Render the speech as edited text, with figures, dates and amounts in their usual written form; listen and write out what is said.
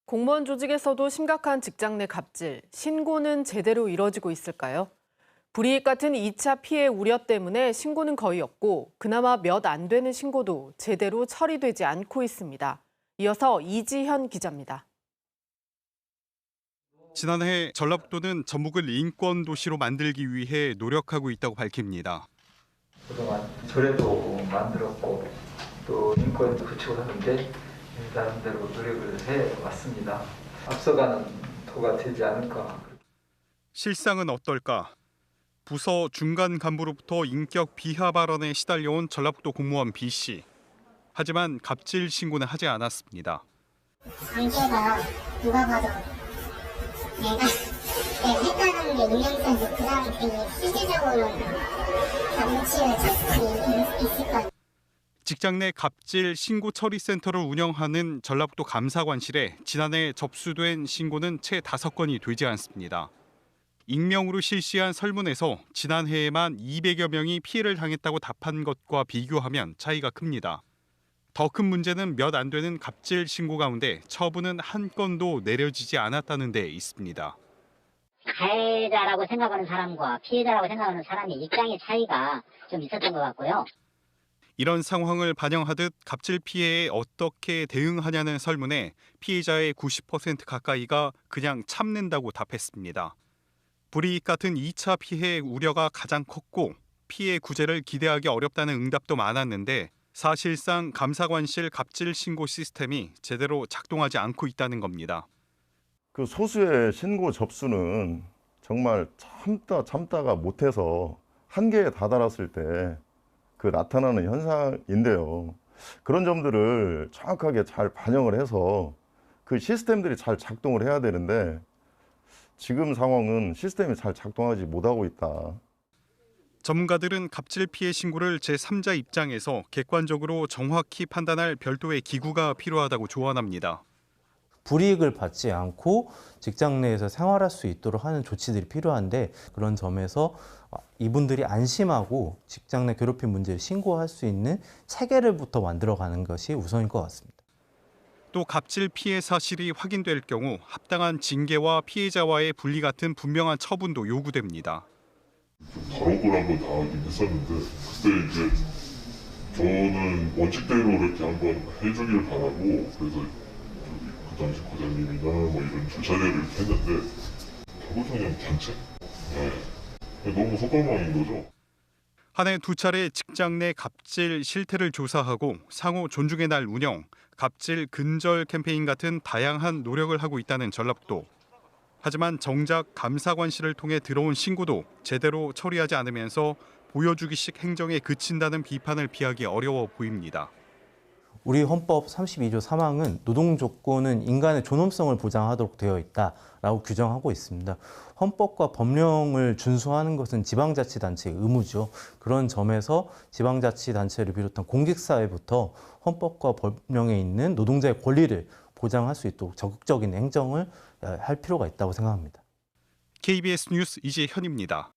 공무원 조직에서도 심각한 직장 내 갑질, 신고는 제대로 이뤄지고 있을까요? 불이익 같은 2차 피해 우려 때문에 신고는 거의 없고 그나마 몇 안 되는 신고도 제대로 처리되지 않고 있습니다. 이어서 이지현 기자입니다. 지난해 전라북도는 전북을 인권 도시로 만들기 위해 노력하고 있다고 밝힙니다. 그동안 조례도 만들었고 또 인권도 구축을 하는데 나름대로 노력을 해왔습니다. 앞서가는 도가 되지 않을까. 실상은 어떨까? 부서 중간 간부로부터 인격 비하 발언에 시달려온 전라북도 공무원 B씨. 하지만 갑질 신고는 하지 않았습니다. 관계가 누가 봐도 내가 했다는 게 인정돼서 그 사람이 되게 실질적으로 감치를 찾고 있을 거예요. 직장 내 갑질 신고 처리 센터를 운영하는 전라북도 감사관실에 지난해 접수된 신고는 채 5건이 되지 않습니다. 익명으로 실시한 설문에서 지난해에만 200여 명이 피해를 당했다고 답한 것과 비교하면 차이가 큽니다. 더 큰 문제는 몇 안 되는 갑질 신고 가운데 처분은 한 건도 내려지지 않았다는 데 있습니다. 가해자라고 생각하는 사람과 피해자라고 생각하는 사람의 입장의 차이가 좀 있었던 것 같고요. 이런 상황을 반영하듯 갑질 피해에 어떻게 대응하냐는 설문에 피해자의 90% 가까이가 그냥 참는다고 답했습니다. 불이익 같은 2차 피해 우려가 가장 컸고 피해 구제를 기대하기 어렵다는 응답도 많았는데 사실상 감사관실 갑질 신고 시스템이 제대로 작동하지 않고 있다는 겁니다. 그 소수의 신고 접수는 정말 참다가 못해서 한계에 다다랐을 때 그 나타나는 현상인데요. 그런 점들을 정확하게 잘 반영을 해서 그 시스템들이 잘 작동을 해야 되는데 지금 상황은 시스템이 잘 작동하지 못하고 있다. 전문가들은 갑질 피해 신고를 제3자 입장에서 객관적으로 정확히 판단할 별도의 기구가 필요하다고 조언합니다. 불이익을 받지 않고 직장 내에서 생활할 수 있도록 하는 조치들이 필요한데 그런 점에서 이분들이 안심하고 직장 내 괴롭힘 문제를 신고할 수 있는 체계를부터 만들어가는 것이 우선일 것 같습니다. 또 갑질 피해 사실이 확인될 경우 합당한 징계와 피해자와의 분리 같은 분명한 처분도 요구됩니다. 다록을 한번 당하긴 했었는데 그때 이제 저는 원칙대로 이렇게 한번 해주길 바라고 그래서 그 당시 과장님이나 뭐 이런 절차대로 이렇게 했는데 결국 그냥 단체. 너무 속감망인 거죠. 한 해 2차례 직장 내 갑질 실태를 조사하고 상호 존중의 날 운영, 갑질 근절 캠페인 같은 다양한 노력을 하고 있다는 전라북도. 하지만 정작 감사관실을 통해 들어온 신고도 제대로 처리하지 않으면서 보여주기식 행정에 그친다는 비판을 피하기 어려워 보입니다. 우리 헌법 32조 3항은 노동 조건은 인간의 존엄성을 보장하도록 되어 있다라고 규정하고 있습니다. 헌법과 법령을 준수하는 것은 지방자치단체의 의무죠. 그런 점에서 지방자치단체를 비롯한 공직사회부터 헌법과 법령에 있는 노동자의 권리를 보장할 수 있도록 적극적인 행정을 할 필요가 있다고 생각합니다. KBS 뉴스 이재현입니다.